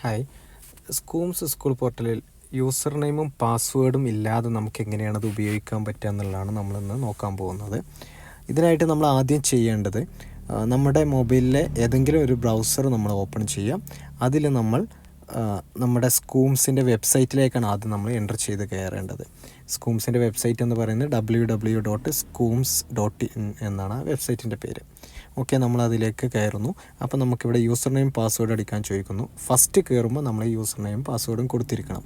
Hi. സ്കൂംസ് school പോർട്ടലിൽ user നെയിമും പാസ്വേഡും ഇല്ലാതെ നമുക്ക് എങ്ങനെയാണ് അത് ഉപയോഗിക്കാൻ പറ്റുക എന്നുള്ളതാണ് നമ്മളിന്ന് നോക്കാൻ പോകുന്നത്. ഇതിനായിട്ട് നമ്മൾ ആദ്യം ചെയ്യേണ്ടത് നമ്മുടെ മൊബൈലിലെ ഏതെങ്കിലും ഒരു ബ്രൗസർ നമ്മൾ ഓപ്പൺ ചെയ്യാം. അതിൽ നമ്മൾ നമ്മുടെ സ്കൂംസിൻ്റെ വെബ്സൈറ്റിലേക്കാണ് ആദ്യം നമ്മൾ എൻ്റർ ചെയ്ത് കയറേണ്ടത്. സ്കൂംസിൻ്റെ വെബ്സൈറ്റ് എന്ന് പറയുന്നത് www.scooms.in എന്നാണ് ആ വെബ്സൈറ്റിൻ്റെ പേര്. ഓക്കെ, നമ്മളതിലേക്ക് കയറുന്നു. അപ്പോൾ നമുക്കിവിടെ യൂസർ നെയിം പാസ്വേഡ് അടിക്കാൻ ചോദിക്കുന്നു. ഫസ്റ്റ് കയറുമ്പോൾ നമ്മൾ യൂസർ നെയിം പാസ്വേഡും കൊടുത്തിരിക്കണം.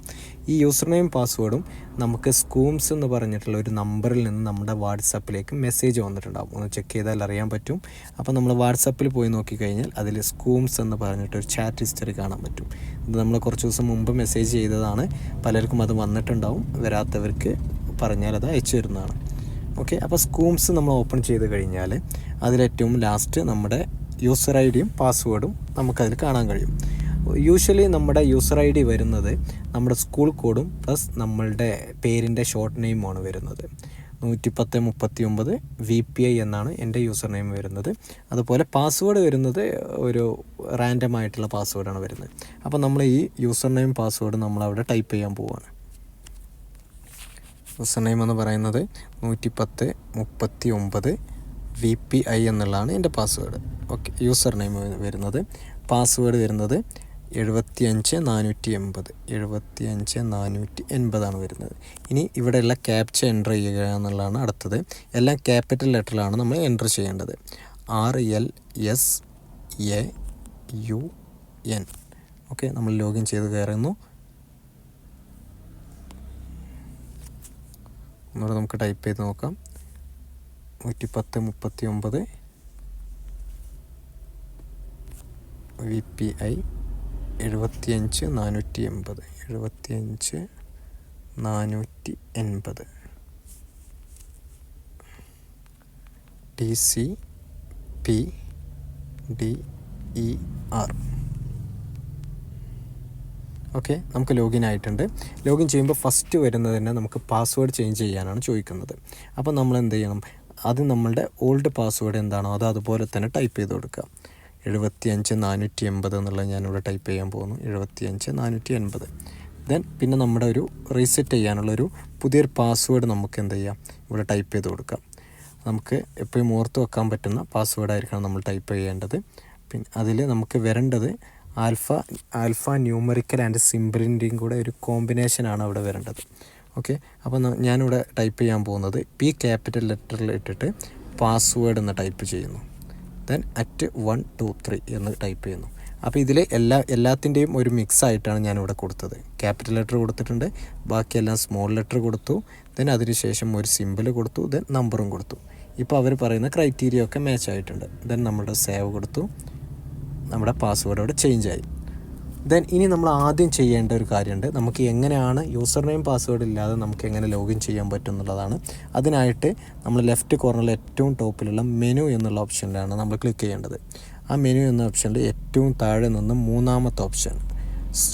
ഈ യൂസർ നെയിം പാസ്വേഡും നമുക്ക് സ്കൂംസ് എന്ന് പറഞ്ഞിട്ടുള്ള ഒരു നമ്പറിൽ നിന്ന് നമ്മുടെ വാട്സപ്പിലേക്ക് മെസ്സേജ് വന്നിട്ടുണ്ടാകും. ഒന്ന് ചെക്ക് ചെയ്താൽ അറിയാൻ പറ്റും. അപ്പോൾ നമ്മൾ വാട്സപ്പിൽ പോയി നോക്കിക്കഴിഞ്ഞാൽ അതിൽ സ്കൂംസ് എന്ന് പറഞ്ഞിട്ടൊരു ചാറ്റ് ഹിസ്റ്ററി കാണാൻ പറ്റും. ഇത് നമ്മൾ കുറച്ച് ദിവസം മുമ്പ് മെസ്സേജ് ചെയ്തതാണ്. പലർക്കും അത് വന്നിട്ടുണ്ടാവും. വരാത്തവർക്ക് പറഞ്ഞാൽ അത് അയച്ചു തരുന്നതാണ്. ഓക്കെ, അപ്പോൾ സ്കൂംസ് നമ്മൾ ഓപ്പൺ ചെയ്ത് കഴിഞ്ഞാൽ അതിലേറ്റവും ലാസ്റ്റ് നമ്മുടെ യൂസർ ഐ ഡിയും പാസ്വേഡും നമുക്കതിൽ കാണാൻ കഴിയും. യൂഷ്വലി നമ്മുടെ യൂസർ ഐ ഡി വരുന്നത് നമ്മുടെ സ്കൂൾ കോഡും പ്ലസ് നമ്മളുടെ പേരിൻ്റെ ഷോർട്ട് നെയിമാണ് വരുന്നത്. 11039 VPI എന്നാണ് എൻ്റെ യൂസർ നെയിം വരുന്നത്. അതുപോലെ പാസ്വേഡ് വരുന്നത് ഒരു റാൻഡം ആയിട്ടുള്ള പാസ്വേഡാണ് വരുന്നത്. അപ്പോൾ നമ്മൾ ഈ യൂസർ നെയിം പാസ്വേഡ് നമ്മളവിടെ ടൈപ്പ് ചെയ്യാൻ പോവുകയാണ്. യൂസർ നെയിം എന്ന് പറയുന്നത് 11039 VPI എന്നുള്ളതാണ് എൻ്റെ പാസ്വേഡ്. ഓക്കെ, യൂസർ നെയിം വരുന്നത്. പാസ്വേഡ് വരുന്നത് 75480 വരുന്നത്. ഇനി ഇവിടെയുള്ള ക്യാപ്ച എൻ്റർ ചെയ്യുക എന്നുള്ളതാണ് അടുത്തത്. എല്ലാം ക്യാപിറ്റൽ ലെറ്ററിലാണ് നമ്മൾ എൻ്റർ ചെയ്യേണ്ടത്. RLSAUN. ഓക്കെ, നമ്മൾ ലോഗിൻ ചെയ്ത് കയറുന്നു. ഒന്നുകൂടെ നമുക്ക് ടൈപ്പ് ചെയ്ത് നോക്കാം. 11039 VPI 75480 TCPDER. ഓക്കെ, നമുക്ക് ലോഗിൻ ആയിട്ടുണ്ട്. ലോഗിൻ ചെയ്യുമ്പോൾ ഫസ്റ്റ് വരുന്നത് തന്നെ നമുക്ക് പാസ്വേഡ് ചേഞ്ച് ചെയ്യാനാണ് ചോദിക്കുന്നത്. അപ്പോൾ നമ്മൾ എന്ത് ചെയ്യണം? അത് നമ്മളുടെ ഓൾഡ് പാസ്വേഡ് എന്താണോ അത് അതുപോലെ തന്നെ ടൈപ്പ് ചെയ്ത് കൊടുക്കുക. 75480 എന്നുള്ളത് ഞാനിവിടെ ടൈപ്പ് ചെയ്യാൻ പോകുന്നു. 75480. ദെൻ പിന്നെ നമ്മുടെ ഒരു റീസെറ്റ് ചെയ്യാനുള്ളൊരു പുതിയൊരു പാസ്വേഡ് നമുക്ക് എന്ത് ചെയ്യാം? ഇവിടെ ടൈപ്പ് ചെയ്ത് കൊടുക്കാം. നമുക്ക് എപ്പോഴും ഓർത്ത് വെക്കാൻ പറ്റുന്ന പാസ്വേഡായിരിക്കണം നമ്മൾ ടൈപ്പ് ചെയ്യേണ്ടത്. പിന്നെ അതിൽ നമുക്ക് വരേണ്ടത് ആൽഫ ന്യൂമറിക്കൽ ആൻഡ് സിമ്പിളിൻ്റെയും കൂടെ ഒരു കോമ്പിനേഷനാണ് അവിടെ വരേണ്ടത്. ഓക്കെ, അപ്പോൾ ഞാനിവിടെ ടൈപ്പ് ചെയ്യാൻ പോകുന്നത് P ക്യാപിറ്റൽ ലെറ്ററിൽ ഇട്ടിട്ട് പാസ്വേഡ് എന്ന് ടൈപ്പ് ചെയ്യുന്നു. ദെൻ @123 എന്ന് ടൈപ്പ് ചെയ്യുന്നു. അപ്പോൾ ഇതിൽ എല്ലാത്തിൻ്റെയും ഒരു മിക്സ് ആയിട്ടാണ് ഞാനിവിടെ കൊടുത്തത്. ക്യാപിറ്റൽ ലെറ്റർ കൊടുത്തിട്ടുണ്ട്, ബാക്കിയെല്ലാം സ്മോൾ ലെറ്റർ കൊടുത്തു, ദെൻ അതിനുശേഷം ഒരു സിമ്പിൾ കൊടുത്തു, ദെൻ നമ്പറും കൊടുത്തു. ഇപ്പോൾ അവർ പറയുന്ന ക്രൈറ്റീരിയ ഒക്കെ മാച്ച് ആയിട്ടുണ്ട്. ദെൻ നമ്മുടെ സേവ് കൊടുത്തു, നമ്മുടെ പാസ്വേഡ് അവിടെ ചേഞ്ച് ആയി. ദെൻ ഇനി നമ്മൾ ആദ്യം ചെയ്യേണ്ട ഒരു കാര്യമുണ്ട്. നമുക്ക് എങ്ങനെയാണ് യൂസർ നെയിം പാസ്വേഡ് ഇല്ലാതെ നമുക്ക് എങ്ങനെ ലോഗിൻ ചെയ്യാൻ പറ്റും എന്നുള്ളതാണ്. അതിനായിട്ട് നമ്മൾ ലെഫ്റ്റ് കോർണറിൽ ഏറ്റവും ടോപ്പിലുള്ള മെനു എന്നുള്ള ഓപ്ഷനിലാണ് നമ്മൾ ക്ലിക്ക് ചെയ്യേണ്ടത്. ആ മെനു എന്ന ഓപ്ഷനിൽ ഏറ്റവും താഴെ നിന്ന് മൂന്നാമത്തെ ഓപ്ഷൻ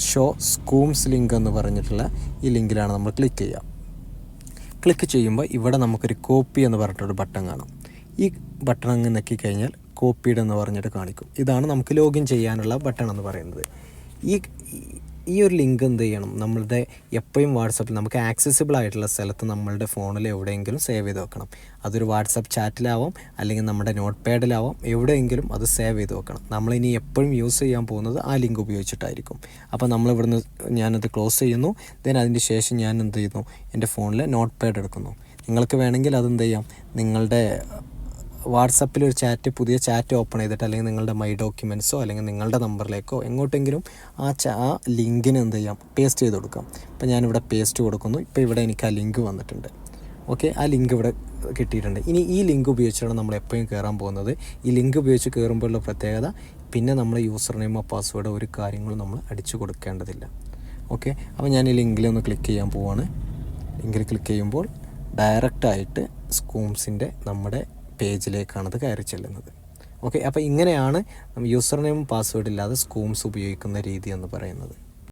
ഷോ സ്കൂംസ് ലിങ്ക് എന്ന് പറഞ്ഞിട്ടുള്ള ഈ ലിങ്കിലാണ് നമ്മൾ ക്ലിക്ക് ചെയ്യുക. ക്ലിക്ക് ചെയ്യുമ്പോൾ ഇവിടെ നമുക്കൊരു കോപ്പി എന്ന് പറഞ്ഞിട്ടൊരു ബട്ടൺ കാണാം. ഈ ബട്ടൺ അങ്ങ് നെക്കിക്കഴിഞ്ഞാൽ കോപ്പീഡ് എന്ന് പറഞ്ഞിട്ട് കാണിക്കും. ഇതാണ് നമുക്ക് ലോഗിൻ ചെയ്യാനുള്ള ബട്ടൺ എന്ന് പറയുന്നത്. ഈ ഒരു ലിങ്ക് എന്ത് ചെയ്യണം? നമ്മളുടെ എപ്പോഴും വാട്സപ്പിൽ നമുക്ക് ആക്സസിബിൾ ആയിട്ടുള്ള സ്ഥലത്ത് നമ്മളുടെ ഫോണിൽ എവിടെയെങ്കിലും സേവ് ചെയ്ത് വെക്കണം. അതൊരു വാട്സപ്പ് ചാറ്റിലാവാം, അല്ലെങ്കിൽ നമ്മുടെ നോട്ട് പാഡിലാവാം, എവിടെയെങ്കിലും അത് സേവ് ചെയ്ത് വെക്കണം. നമ്മളിനി എപ്പോഴും യൂസ് ചെയ്യാൻ പോകുന്നത് ആ ലിങ്ക് ഉപയോഗിച്ചിട്ടായിരിക്കും. അപ്പോൾ നമ്മളിവിടുന്ന് ഞാനത് ക്ലോസ് ചെയ്യുന്നു. ദെൻ അതിന് ശേഷം ഞാൻ എന്ത് ചെയ്യുന്നു? എൻ്റെ ഫോണിൽ നോട്ട് പാഡ് എടുക്കുന്നു. നിങ്ങൾക്ക് വേണമെങ്കിൽ അതെന്ത് ചെയ്യാം? നിങ്ങളുടെ വാട്സപ്പിൽ ഒരു പുതിയ ചാറ്റ് ഓപ്പൺ ചെയ്തിട്ട്, അല്ലെങ്കിൽ നിങ്ങളുടെ മൈ ഡോക്യുമെൻറ്റ്സോ അല്ലെങ്കിൽ നിങ്ങളുടെ നമ്പറിലേക്കോ എങ്ങോട്ടെങ്കിലും ആ ലിങ്കിന് എന്ത് ചെയ്യാം? പേസ്റ്റ് ചെയ്ത് കൊടുക്കാം. ഇപ്പോൾ ഞാനിവിടെ പേസ്റ്റ് കൊടുക്കുന്നു. ഇപ്പോൾ ഇവിടെ എനിക്ക് ആ ലിങ്ക് വന്നിട്ടുണ്ട്. ഓക്കെ, ആ ലിങ്ക് ഇവിടെ കിട്ടിയിട്ടുണ്ട്. ഇനി ഈ ലിങ്ക് ഉപയോഗിച്ചാണ് നമ്മൾ എപ്പോഴും കയറാൻ പോകുന്നത്. ഈ ലിങ്ക് ഉപയോഗിച്ച് കയറുമ്പോഴുള്ള പ്രത്യേകത, പിന്നെ നമ്മൾ യൂസർ നെയിമോ പാസ്വേഡോ ഒരു കാര്യങ്ങളും നമ്മൾ അടിച്ചു കൊടുക്കേണ്ടതില്ല. ഓക്കെ, അപ്പോൾ ഞാൻ ഈ ലിങ്കിലൊന്ന് ക്ലിക്ക് ചെയ്യാൻ പോവാണ്. ലിങ്കിൽ ക്ലിക്ക് ചെയ്യുമ്പോൾ ഡയറക്റ്റായിട്ട് സ്കൂംസിൻ്റെ നമ്മുടെ പേജിലേക്കാണത് കയറി ചെല്ലുന്നത്. ഓക്കെ, അപ്പോൾ ഇങ്ങനെയാണ് യൂസർ നെയിം പാസ്വേഡ് ഇല്ലാതെ സ്കൂംസ് ഉപയോഗിക്കുന്ന രീതി എന്ന് പറയുന്നത്.